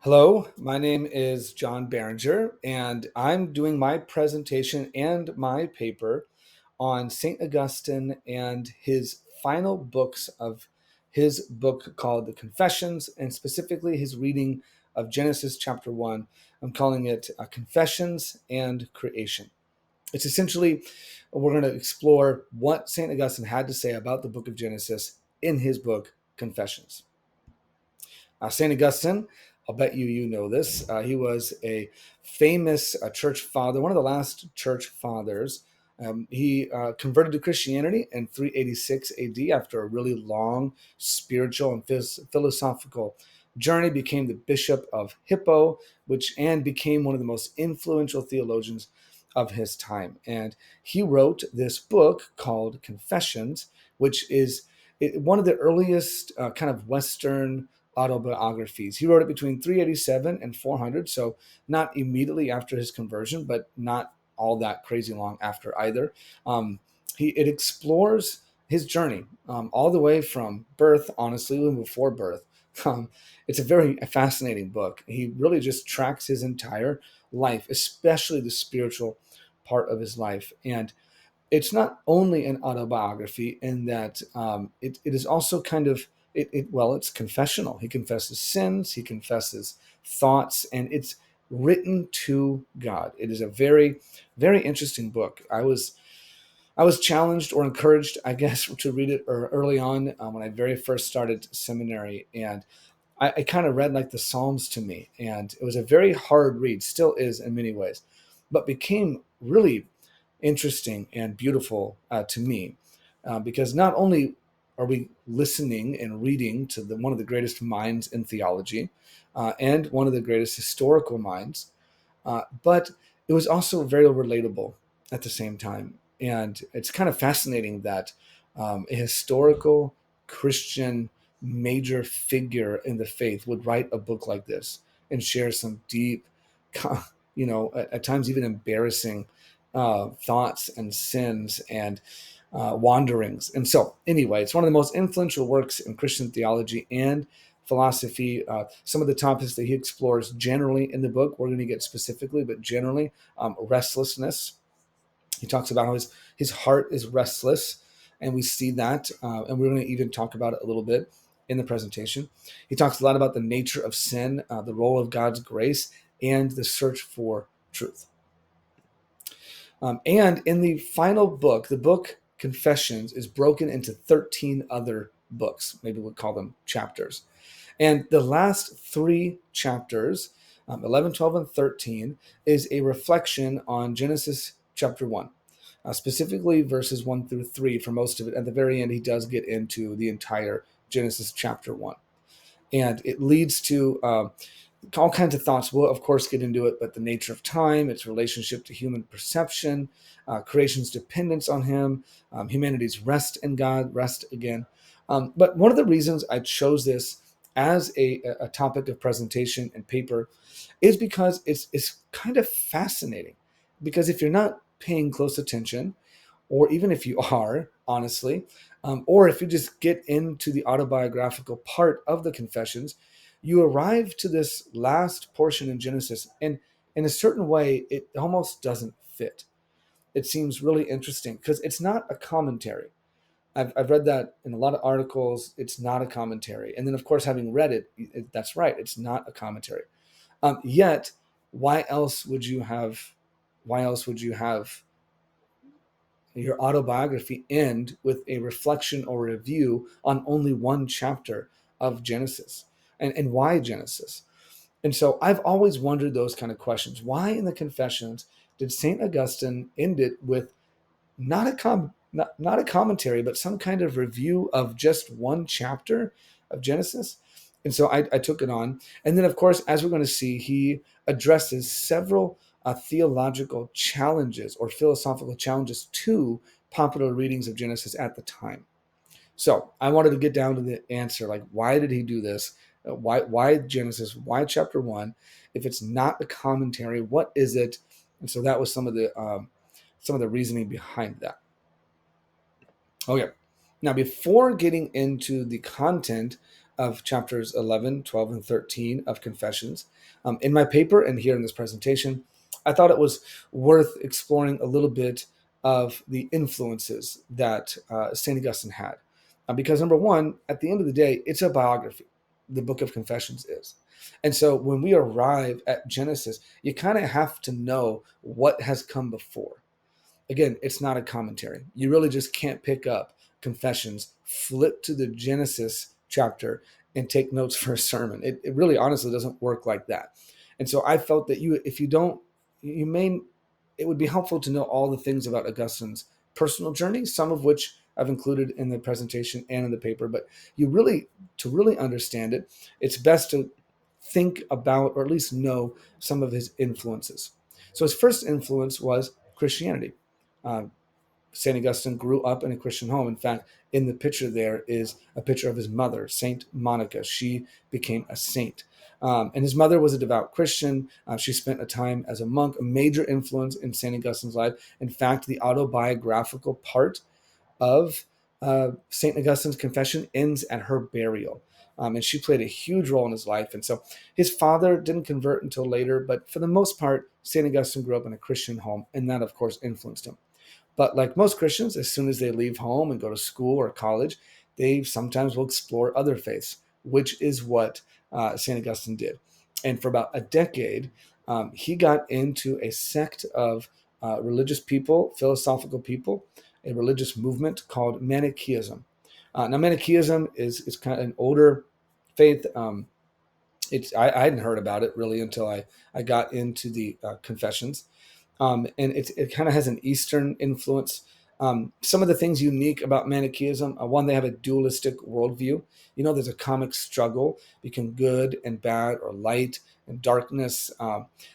Hello, my name is John Barringer, and I'm doing my presentation and my paper on St. Augustine and his final books of his book called the Confessions, and specifically his reading of Genesis chapter 1. I'm calling it Confessions and Creation. It's essentially, we're going to explore what St. Augustine had to say about the book of Genesis in his book, Confessions. St. Augustine, I'll bet you know this. He was a famous church father, one of the last church fathers. He converted to Christianity in 386 AD after a really long spiritual and philosophical journey. Became the bishop of Hippo, and became one of the most influential theologians of his time. And he wrote this book called Confessions, which is one of the earliest kind of Western autobiographies. He wrote it between 387 and 400, so not immediately after his conversion, but not all that crazy long after either. Um, it explores his journey all the way from birth, honestly, even before birth. Um, it's a very fascinating book. He really just tracks his entire life, especially the spiritual part of his life. And it's not only an autobiography in that it is also kind of it's confessional. He confesses sins, he confesses thoughts, and it's written to God. It is a very, very interesting book. I was challenged or encouraged, I guess, to read it early on when I very first started seminary, and I kind of read like the Psalms to me, and it was a very hard read, still is in many ways, but became really interesting and beautiful to me, because not only are we listening and reading to one of the greatest minds in theology and one of the greatest historical minds, but it was also very relatable at the same time. And it's kind of fascinating that a historical Christian major figure in the faith would write a book like this and share some deep, at times even embarrassing thoughts and sins and wanderings. And so, anyway, it's one of the most influential works in Christian theology and philosophy. Some of the topics that he explores generally in the book, we're going to get specifically, but generally, restlessness. He talks about how his heart is restless, and we see that, and we're going to even talk about it a little bit in the presentation. He talks a lot about the nature of sin, the role of God's grace, and the search for truth. And in the final book, the book Confessions is broken into 13 other books. Maybe we'll call them chapters. And the last three chapters, 11, 12, and 13, is a reflection on Genesis chapter 1, specifically verses 1 through 3 for most of it. At the very end, he does get into the entire Genesis chapter 1. And it leads to all kinds of thoughts. We'll, of course, get into it, but the nature of time, its relationship to human perception, creation's dependence on him, humanity's rest in God, rest again. But one of the reasons I chose this as a topic of presentation and paper is because it's kind of fascinating. Because if you're not paying close attention, or even if you are, honestly, or if you just get into the autobiographical part of the Confessions, you arrive to this last portion in Genesis, and in a certain way, it almost doesn't fit. It seems really interesting because it's not a commentary. I've read that in a lot of articles. It's not a commentary. And then, of course, having read that's right. It's not a commentary. Yet, why else would you have? Why else would you have your autobiography end with a reflection or review on only one chapter of Genesis? And why Genesis? And so I've always wondered those kind of questions. Why in the Confessions did St. Augustine end it with not a commentary, but some kind of review of just one chapter of Genesis? And so I took it on. And then, of course, as we're going to see, he addresses several theological challenges or philosophical challenges to popular readings of Genesis at the time. So I wanted to get down to the answer, like, why did he do this? Why Genesis? Why chapter 1? If it's not the commentary, what is it? And so that was some of the reasoning behind that. Okay. Now, before getting into the content of chapters 11, 12, and 13 of Confessions. In my paper and here in this presentation, I thought it was worth exploring a little bit of the influences that St. Augustine had. Because, number one, at the end of the day, it's a biography. The book of Confessions is. And so when we arrive at Genesis, you kind of have to know what has come before. Again, it's not a commentary. You really just can't pick up Confessions, flip to the Genesis chapter, and take notes for a sermon. It really honestly doesn't work like that. And so I felt that if you don't, you may, it would be helpful to know all the things about Augustine's personal journey, some of which I've included in the presentation and in the paper. But to really understand it, it's best to think about, or at least know, some of his influences. So his first influence was Christianity. Uh, St. Augustine grew up in a Christian home. In fact, in the picture there is a picture of his mother, Saint Monica. She became a saint. And his mother was a devout Christian. She spent a time as a monk, a major influence in St. Augustine's life. In fact, the autobiographical part of St. Augustine's Confession ends at her burial. And she played a huge role in his life. And so his father didn't convert until later, but for the most part, St. Augustine grew up in a Christian home, and that, of course, influenced him. But like most Christians, as soon as they leave home and go to school or college, they sometimes will explore other faiths, which is what St. Augustine did. And for about a decade, he got into a sect of religious people, philosophical people, a religious movement called Manichaeism. Now, Manichaeism is kind of an older faith. I hadn't heard about it really until I got into the Confessions. And it kind of has an Eastern influence. Some of the things unique about Manichaeism, one, they have a dualistic worldview. There's a comic struggle between good and bad, or light and darkness.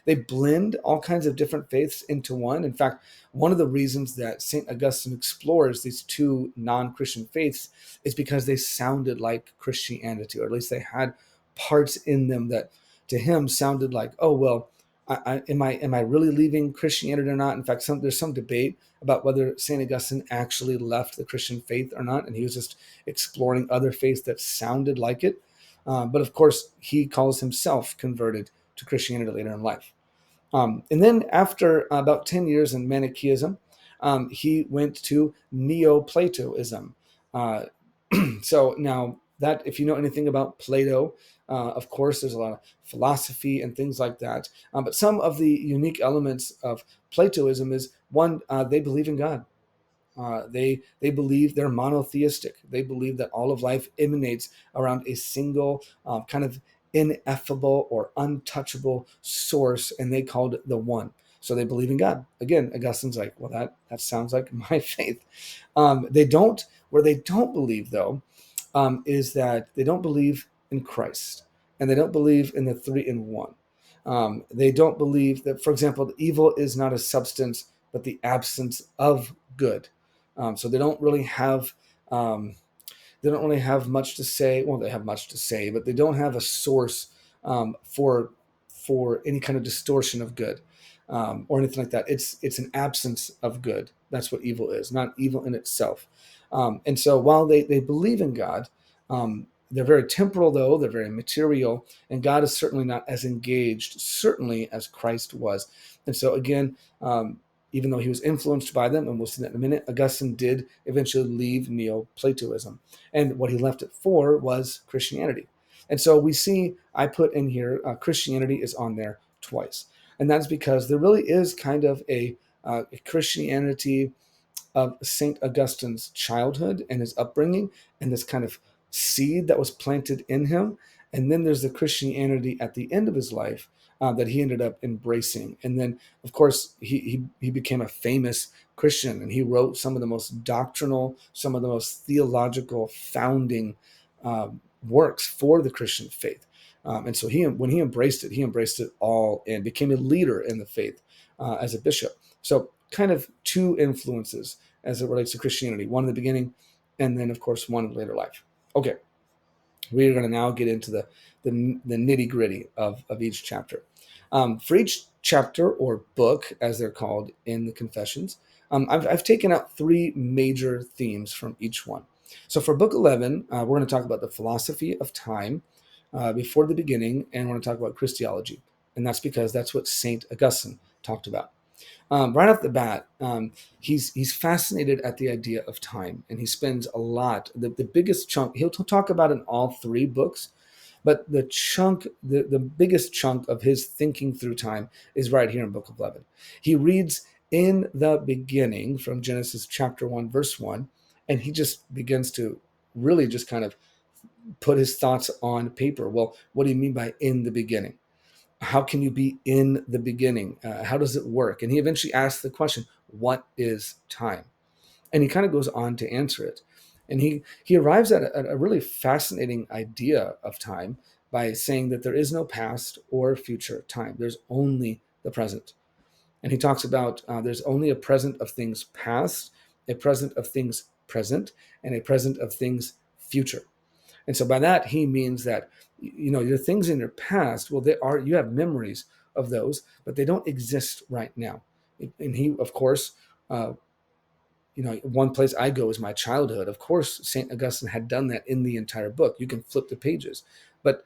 They blend all kinds of different faiths into one. In fact, one of the reasons that St. Augustine explores these two non-Christian faiths is because they sounded like Christianity, or at least they had parts in them that to him sounded like, oh, well, am I really leaving Christianity or not? In fact, there's some debate about whether St. Augustine actually left the Christian faith or not, and he was just exploring other faiths that sounded like it. But of course, he calls himself converted to Christianity later in life. And then after about 10 years in Manichaeism, he went to Neoplatoism. Uh, so now that, if you know anything about Plato, of course, there's a lot of philosophy and things like that. But some of the unique elements of Platoism is, one, they believe in God. They believe they're monotheistic. They believe that all of life emanates around a single kind of ineffable or untouchable source, and they called it the One. So they believe in God. Again, Augustine's like, well, that sounds like my faith. Where they don't believe though, is that they don't believe in Christ, and they don't believe in the three in one. They don't believe that, for example, the evil is not a substance, but the absence of good. So um, they don't really have much to say. Well, they have much to say, but they don't have a source for any kind of distortion of good, or anything like that. It's an absence of good. That's what evil is, not evil in itself. And so while they believe in God, they're very temporal, though they're very material, and God is certainly not as engaged, certainly, as Christ was. And so again, even though he was influenced by them, and we'll see that in a minute, Augustine did eventually leave Neoplatoism. And what he left it for was Christianity. And so we see, I put in here, Christianity is on there twice. And that's because there really is kind of a Christianity of St. Augustine's childhood and his upbringing, and this kind of seed that was planted in him. And then there's the Christianity at the end of his life that he ended up embracing. And then, of course, he became a famous Christian, and he wrote some of the most doctrinal, some of the most theological founding works for the Christian faith. And so when he embraced it all and became a leader in the faith as a bishop. So kind of two influences as it relates to Christianity, one in the beginning, and then, of course, one in later life. Okay, we're going to now get into the nitty gritty of each chapter. For each chapter or book, as they're called in the Confessions, I've taken out three major themes from each one. So for book 11, we're going to talk about the philosophy of time before the beginning, and we're going to talk about Christology. And that's because that's what St. Augustine talked about. Right off the bat, he's fascinated at the idea of time, and he spends a lot. The biggest chunk he'll talk about in all three books, but the biggest chunk of his thinking through time is right here in Book of 11. He reads in the beginning from Genesis chapter 1, verse 1, and he just begins to really just kind of put his thoughts on paper. Well, what do you mean by in the beginning? How can you be in the beginning? How does it work? And he eventually asks the question, what is time? And he kind of goes on to answer it. And he arrives at a really fascinating idea of time by saying that there is no past or future time. There's only the present. And he talks about there's only a present of things past, a present of things present, and a present of things future. And so by that he means that your things in your past, well, you have memories of those, but they don't exist right now. And he, of course, uh, one place I go is my childhood. Of course, St. Augustine had done that in the entire book. You can flip the pages, but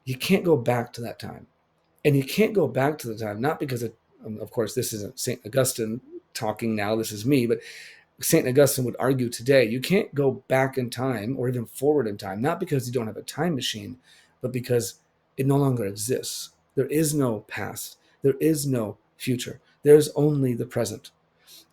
you can't go back to that time. And you can't go back to the time, not because of course, this isn't St. Augustine talking now, this is me, but St. Augustine would argue today, you can't go back in time or even forward in time, not because you don't have a time machine, but because it no longer exists. There is no past. There is no future. There's only the present.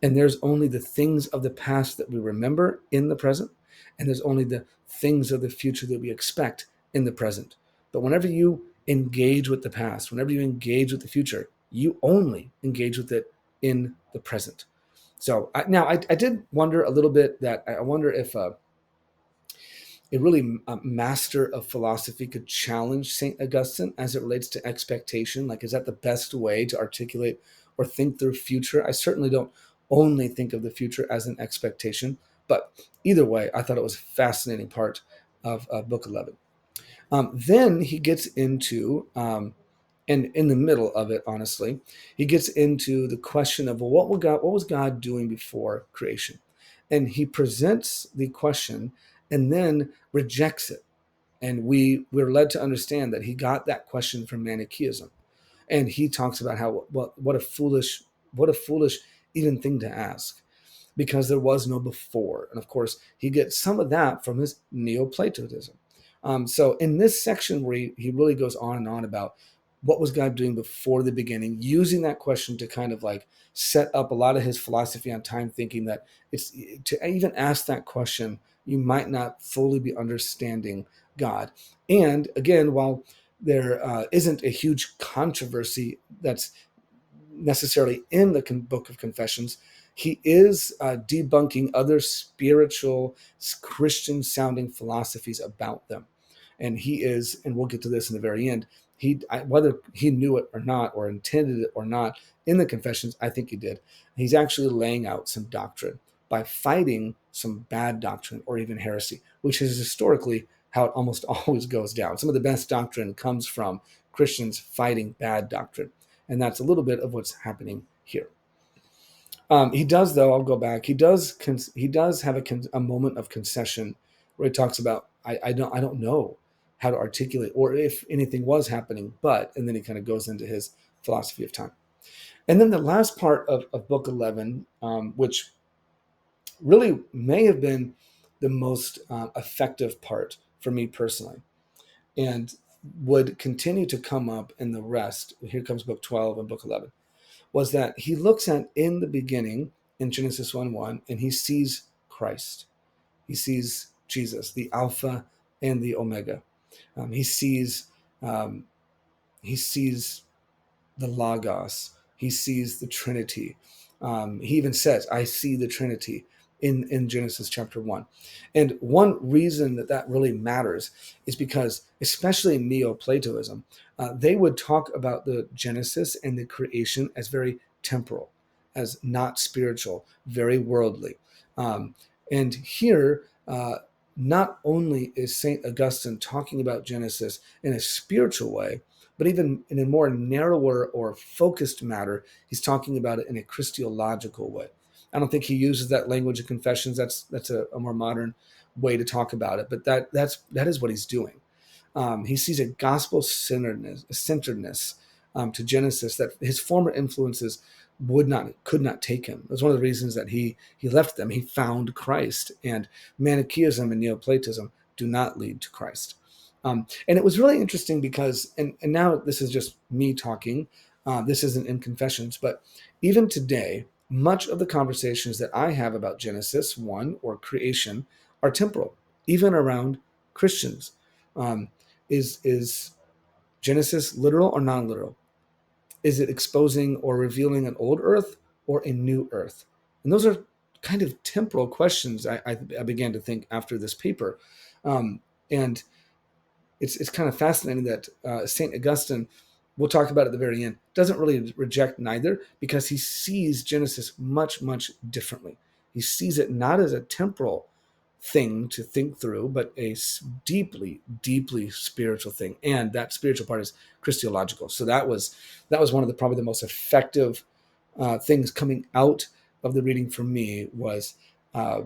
And there's only the things of the past that we remember in the present, and there's only the things of the future that we expect in the present. But whenever you engage with the past, whenever you engage with the future, you only engage with it in the present. So I did wonder a little bit that I wonder if a really master of philosophy could challenge St. Augustine as it relates to expectation. Like, is that the best way to articulate or think through future? I certainly don't only think of the future as an expectation, but either way, I thought it was a fascinating part of Book 11. Then he gets into, and in the middle of it, honestly, he gets into the question of, well, what was God doing before creation? And he presents the question and then rejects it. And we're led to understand that he got that question from Manichaeism. And he talks about how what a foolish even thing to ask, because there was no before. And of course, he gets some of that from his Neoplatonism. So in this section where he really goes on and on about what was God doing before the beginning, using that question to kind of like set up a lot of his philosophy on time, thinking that it's to even ask that question, you might not fully be understanding God. And again, while there isn't a huge controversy that's necessarily in the Book of Confessions, he is debunking other spiritual Christian sounding philosophies about them. And he is, and we'll get to this in the very end, whether he knew it or not, or intended it or not, in the Confessions, I think he did. He's actually laying out some doctrine by fighting some bad doctrine or even heresy, which is historically how it almost always goes down. Some of the best doctrine comes from Christians fighting bad doctrine. And that's a little bit of what's happening here. He does, though. I'll go back. He does have a moment of concession where he talks about I don't know how to articulate or if anything was happening, and then he kind of goes into his philosophy of time. And then the last part of Book 11, which really may have been the most effective part for me personally, and would continue to come up in the rest. Here comes Book 12 and Book 11. Was that he looks at in the beginning in Genesis 1:1, and he sees Christ. He sees Jesus, the Alpha and the Omega. He sees um, he sees the Logos. He sees the Trinity. He even says, I see the Trinity in Genesis chapter 1. And one reason that really matters is because, especially in Neoplatonism, they would talk about the Genesis and the creation as very temporal, as not spiritual, very worldly. And here, not only is St. Augustine talking about Genesis in a spiritual way, but even in a more narrower or focused matter, he's talking about it in a Christological way. I don't think he uses that language of Confessions. That's a more modern way to talk about it, but that is what he's doing. He sees a gospel centeredness to Genesis that his former influences could not take him. It was one of the reasons that he left them. He found Christ, and Manichaeism and Neoplatism do not lead to Christ. And it was really interesting because, and now this is just me talking. This isn't in Confessions, but even today, much of the conversations that I have about Genesis 1 or creation are temporal, even around Christians. Um, is Genesis literal or non-literal? Is it exposing or revealing an old earth or a new earth? And those are kind of temporal questions I began to think after this paper. And it's kind of fascinating that St. Augustine, we'll talk about at the very end, doesn't really reject neither because he sees Genesis much, much differently. He sees it not as a temporal thing to think through, but a deeply, deeply spiritual thing. And that spiritual part is Christological. So that was one of the probably the most effective things coming out of the reading for me was uh,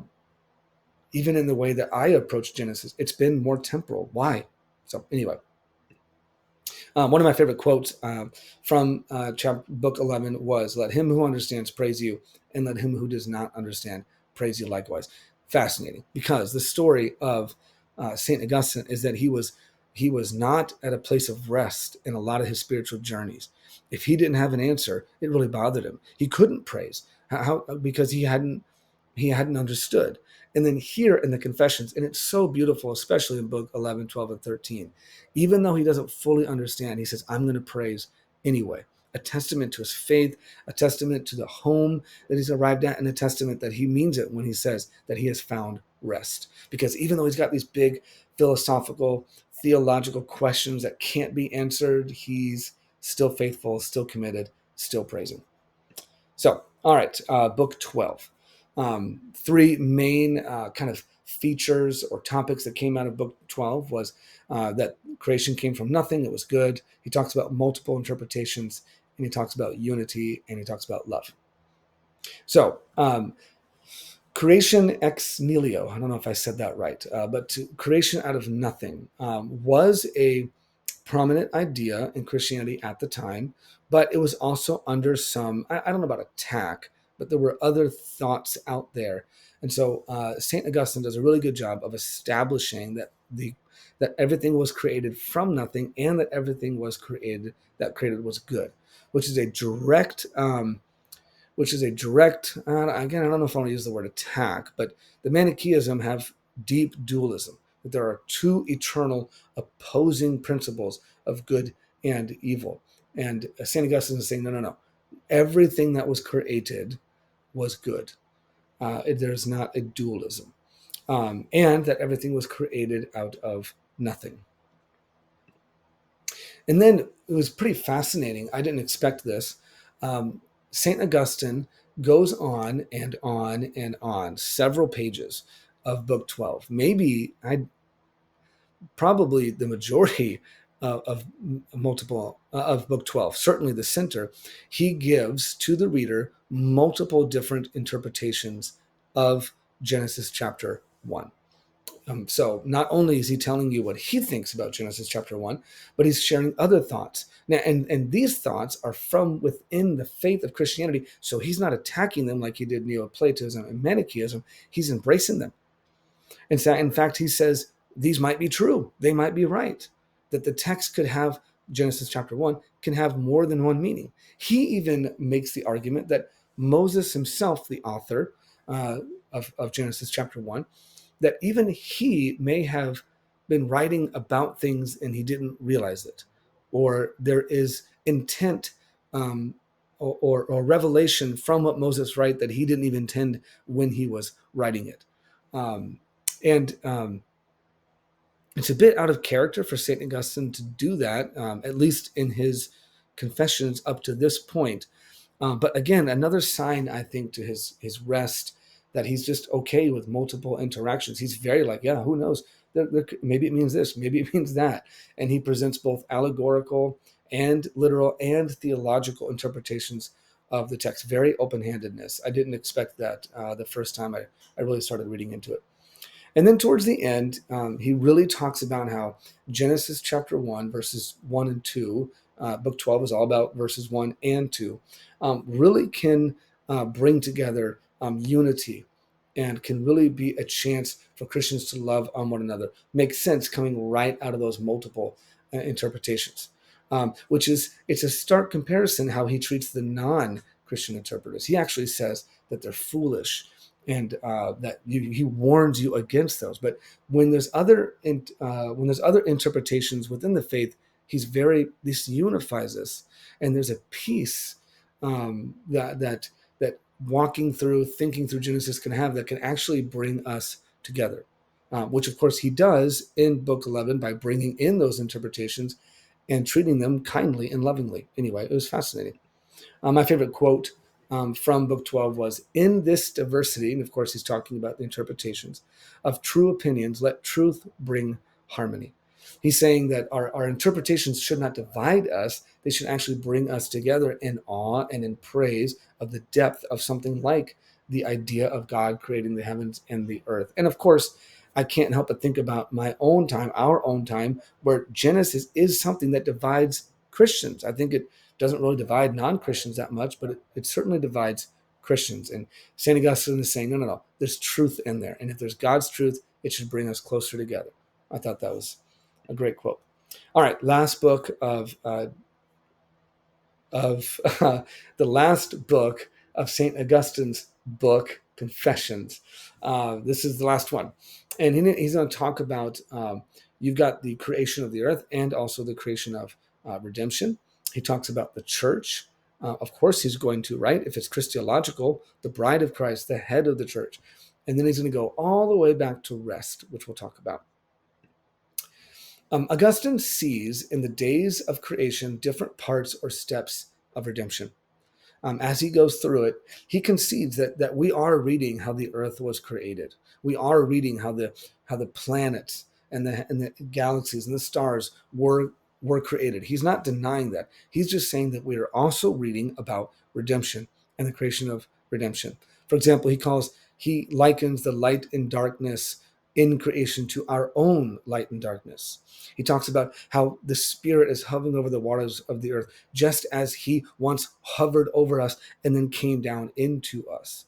even in the way that I approach Genesis, it's been more temporal. Why? So anyway, one of my favorite quotes from book 11 was, "Let him who understands praise you, and let him who does not understand praise you likewise." Fascinating, because the story of Saint Augustine is that he was not at a place of rest in a lot of his spiritual journeys. If he didn't have an answer, it really bothered him. He couldn't praise because he hadn't understood. And then here in the Confessions, and it's so beautiful, especially in book 11, 12, and 13, even though he doesn't fully understand, he says, I'm going to praise anyway. A testament to his faith, a testament to the home that he's arrived at, and a testament that he means it when he says that he has found rest. Because even though he's got these big philosophical, theological questions that can't be answered, he's still faithful, still committed, still praising. So, all right, book 12. Three main kind of features or topics that came out of book 12 was that creation came from nothing, it was good. He talks about multiple interpretations, and he talks about unity, and he talks about love. So, creation ex nihilo, I don't know if I said that right, but creation out of nothing was a prominent idea in Christianity at the time, but it was also under some, I don't know about attack, but there were other thoughts out there. And so St. Augustine does a really good job of establishing that everything was created from nothing and that everything was created was good, which is a direct again, I don't know if I want to use the word attack, but the Manichaeism have deep dualism, that there are two eternal opposing principles of good and evil. And St. Augustine is saying, no, no, no. Everything that was created was good. There's not a dualism. And that everything was created out of nothing. And then it was pretty fascinating. I didn't expect this. St. Augustine goes on and on and on, several pages of book 12. Probably the majority of multiple of book 12, certainly the center. He gives to the reader multiple different interpretations of Genesis chapter 1. So not only is he telling you what he thinks about Genesis chapter 1, but he's sharing other thoughts. Now, and these thoughts are from within the faith of Christianity. So he's not attacking them like he did Neoplatism and Manichaeism. He's embracing them. And so, in fact, he says these might be true. They might be right. That the text could have, Genesis chapter 1 can have more than one meaning. He even makes the argument that Moses himself, the author of Genesis chapter 1, that even he may have been writing about things and he didn't realize it, or there is intent or revelation from what Moses wrote that he didn't even intend when he was writing it. And it's a bit out of character for St. Augustine to do that, at least in his confessions up to this point. But again, another sign, I think, to his rest, that he's just okay with multiple interactions. He's very like, yeah, who knows? Maybe it means this, maybe it means that. And he presents both allegorical and literal and theological interpretations of the text. Very open-handedness. I didn't expect that the first time I really started reading into it. And then towards the end, he really talks about how Genesis chapter 1, verses 1 and 2, book 12 is all about verses 1 and 2, really can bring together unity and can really be a chance for Christians to love on one another. Makes sense coming right out of those multiple interpretations, which is, it's a stark comparison how he treats the non-Christian interpreters. He actually says that they're foolish, and that he warns you against those. But when there's other interpretations within the faith, this unifies us, and there's a peace that walking through, thinking through Genesis can have, that can actually bring us together. Which of course he does in book 11 by bringing in those interpretations and treating them kindly and lovingly. Anyway, it was fascinating. My favorite quote from book 12 was, "In this diversity," and of course he's talking about the interpretations, "of true opinions, let truth bring harmony." He's saying that our interpretations should not divide us, they should actually bring us together in awe and in praise of the depth of something like the idea of God creating the heavens and the earth. And of course, I can't help but think about my own time, our own time, where Genesis is something that divides Christians. I think it doesn't really divide non-Christians that much, but it certainly divides Christians. And St. Augustine is saying, no, no, no, there's truth in there. And if there's God's truth, it should bring us closer together. I thought that was a great quote. All right, last book of the last book of St. Augustine's book, Confessions. This is the last one. And he's going to talk about, you've got the creation of the earth and also the creation of redemption. He talks about the church. Of course, he's going to, right? If it's Christological, the bride of Christ, the head of the church. And then he's going to go all the way back to rest, which we'll talk about. Augustine sees in the days of creation different parts or steps of redemption. As he goes through it, he concedes that we are reading how the earth was created. We are reading how the planets and the galaxies and the stars were created. He's not denying that. He's just saying that we are also reading about redemption and the creation of redemption. For example, he likens the light and darkness in creation to our own light and darkness. He talks about how the Spirit is hovering over the waters of the earth, just as he once hovered over us and then came down into us.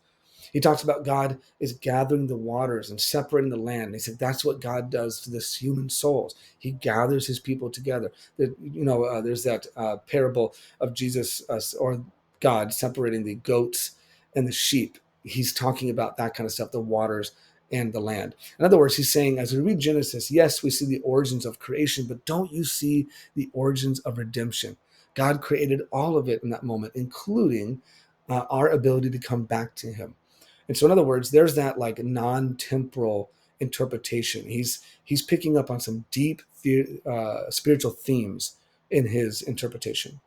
He talks about God is gathering the waters and separating the land. And he said that's what God does to this human souls. He gathers his people together. There's that parable of Jesus or God separating the goats and the sheep. He's talking about that kind of stuff, the waters and the land. In other words, he's saying, as we read Genesis, yes, we see the origins of creation, but don't you see the origins of redemption? God created all of it in that moment, including our ability to come back to him. And so, in other words, there's that like non-temporal interpretation. He's picking up on some deep spiritual themes in his interpretation.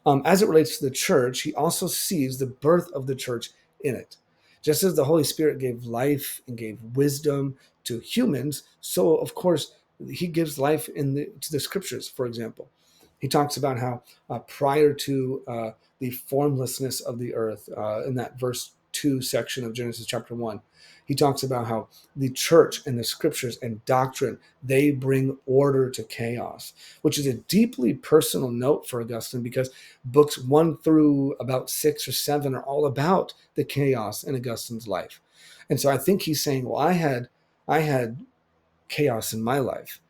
As it relates to the church, he also sees the birth of the church in it. Just as the Holy Spirit gave life and gave wisdom to humans, so of course he gives life to the scriptures. For example, he talks about how prior to the formlessness of the earth, in that verse 2 section of Genesis chapter 1, he talks about how the church and the scriptures and doctrine, they bring order to chaos, which is a deeply personal note for Augustine, because books 1 through about 6 or 7 are all about the chaos in Augustine's life. And so I think he's saying, well, I had chaos in my life,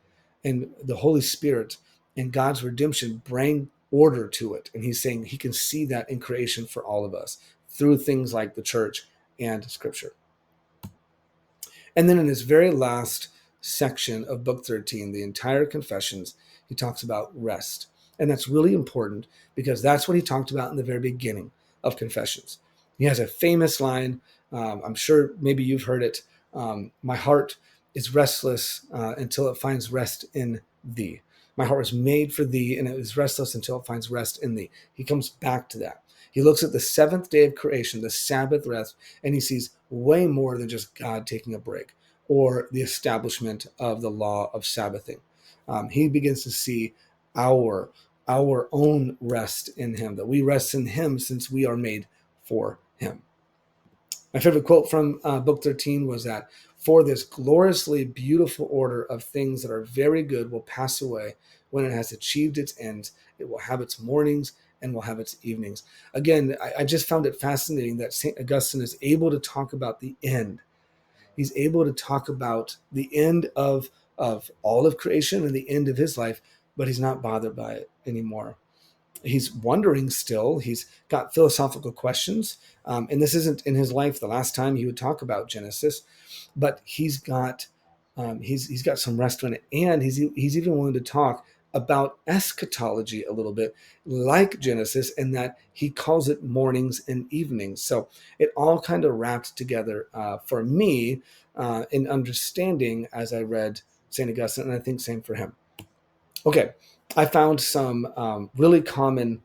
and the Holy Spirit and God's redemption bring order to it. And he's saying he can see that in creation for all of us through things like the church and scripture. And then in his very last section of book 13, the entire Confessions, he talks about rest. And that's really important because that's what he talked about in the very beginning of Confessions. He has a famous line. I'm sure maybe you've heard it. My heart is restless until it finds rest in thee. My heart was made for thee, and it is restless until it finds rest in thee. He comes back to that. He looks at the seventh day of creation, the Sabbath rest, and he sees way more than just God taking a break or the establishment of the law of Sabbathing. He begins to see our own rest in him, that we rest in him since we are made for him. My favorite quote from book 13 was that For this gloriously beautiful order of things that are very good will pass away. When it has achieved its ends, it will have its mornings and will have its evenings. Again, I just found it fascinating that St. Augustine is able to talk about the end. He's able to talk about the end of all of creation and the end of his life, but he's not bothered by it anymore. He's wondering still. He's got philosophical questions, and this isn't in his life the last time he would talk about Genesis, but he's got some rest in it, and he's even willing to talk about eschatology a little bit, like Genesis, in that he calls it mornings and evenings. So it all kind of wrapped together for me in understanding as I read Saint Augustine, and I think same for him. Okay, I found some really common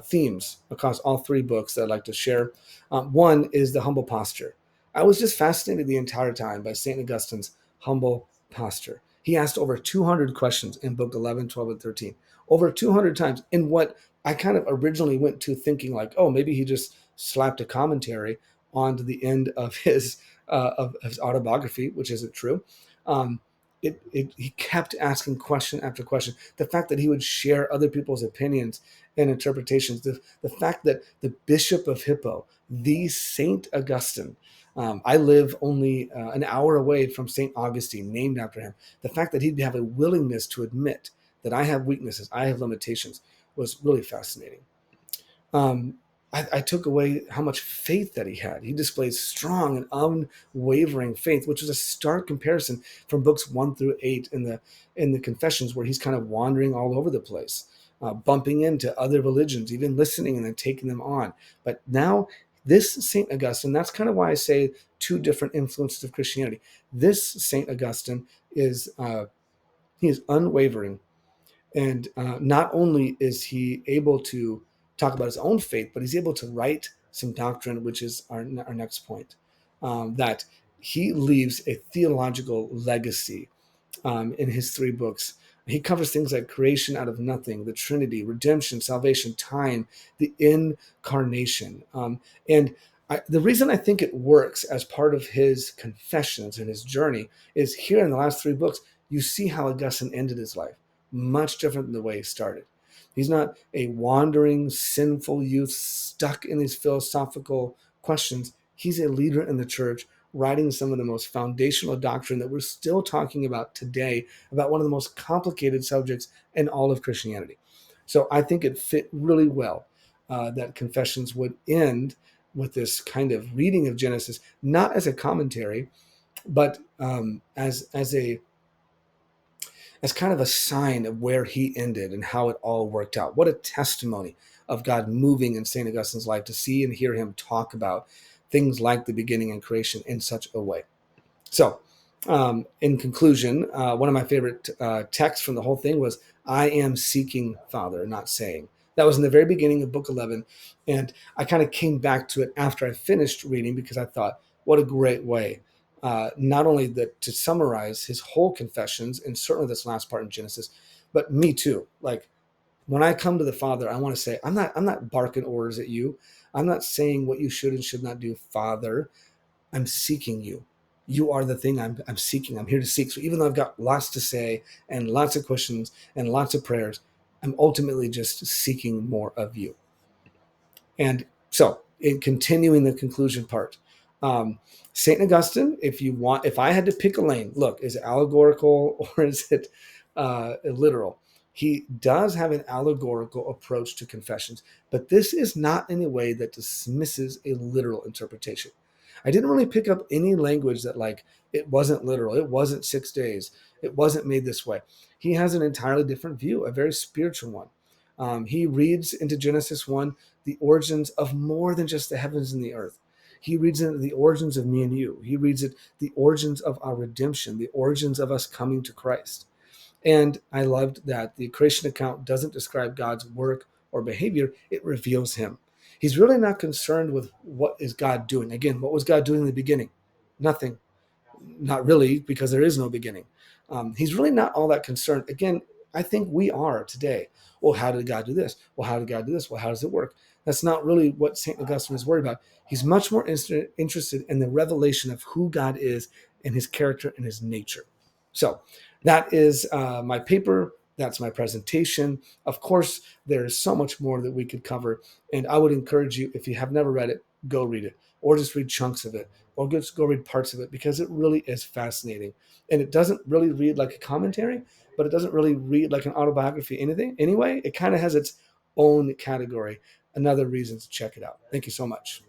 themes across all three books that I'd like to share. One is the humble posture. I was just fascinated the entire time by St. Augustine's humble posture. He asked over 200 questions in book 11, 12, and 13, over 200 times, in what I kind of originally went to thinking like, oh, maybe he just slapped a commentary onto the end of his autobiography, which isn't true. Um, he kept asking question after question. The fact that he would share other people's opinions and interpretations, the fact that the Bishop of Hippo, the Saint Augustine, I live only an hour away from Saint Augustine, named after him. The fact that he'd have a willingness to admit that I have weaknesses, I have limitations, was really fascinating. um, I took away how much faith that he had. He displays strong and unwavering faith, which is a stark comparison from books 1 through 8 in the Confessions, where he's kind of wandering all over the place, bumping into other religions, even listening and then taking them on. But now, this Saint Augustine, that's kind of why I say two different influences of Christianity. This Saint Augustine is he is unwavering, and not only is he able to talk about his own faith, but he's able to write some doctrine, which is our next point, that he leaves a theological legacy in his three books. He covers things like creation out of nothing, the Trinity, redemption, salvation, time, the incarnation. The reason I think it works as part of his confessions and his journey is here in the last three books, you see how Augustine ended his life, much different than the way he started. He's not a wandering, sinful youth stuck in these philosophical questions. He's a leader in the church, writing some of the most foundational doctrine that we're still talking about today, about one of the most complicated subjects in all of Christianity. So I think it fit really well that Confessions would end with this kind of reading of Genesis, not as a commentary, but as kind of a sign of where he ended and how it all worked out. What a testimony of God moving in St. Augustine's life to see and hear him talk about things like the beginning and creation in such a way. So, in conclusion, one of my favorite texts from the whole thing was, I am seeking Father, not saying. That was in the very beginning of book 11. And I kind of came back to it after I finished reading, because I thought, what a great way, not only to summarize his whole confessions, and certainly this last part in Genesis, but me too. Like, when I come to the Father, I want to say, I'm not barking orders at you. I'm not saying what you should and should not do, Father. I'm seeking you. You are the thing I'm seeking. I'm here to seek. So even though I've got lots to say and lots of questions and lots of prayers, I'm ultimately just seeking more of you. And so, in continuing the conclusion part, Saint Augustine, if I had to pick a lane, look, is it allegorical or is it literal? He does have an allegorical approach to confessions, but this is not in a way that dismisses a literal interpretation. I didn't really pick up any language that, like, it wasn't literal, it wasn't 6 days, it wasn't made this way. He has an entirely different view, a very spiritual one. He reads into Genesis 1 the origins of more than just the heavens and the earth. He reads into the origins of me and you. He reads it the origins of our redemption, the origins of us coming to Christ. And I loved that the creation account doesn't describe God's work or behavior, it reveals him. He's really not concerned with what is God doing. Again, what was God doing in the beginning? Nothing. Not really, because there is no beginning. He's really not all that concerned. Again, I think we are today. Well, how did God do this? Well, how did God do this? Well, how does it work? That's not really what St. Augustine is worried about. He's much more interested in the revelation of who God is and his character and his nature. So that is my paper. That's my presentation. Of course, there's so much more that we could cover. And I would encourage you, if you have never read it, go read it, or just read chunks of it, or just go read parts of it, because it really is fascinating. And it doesn't really read like a commentary, but it doesn't really read like an autobiography anything. Anyway, it kind of has its own category. Another reason to check it out. Thank you so much.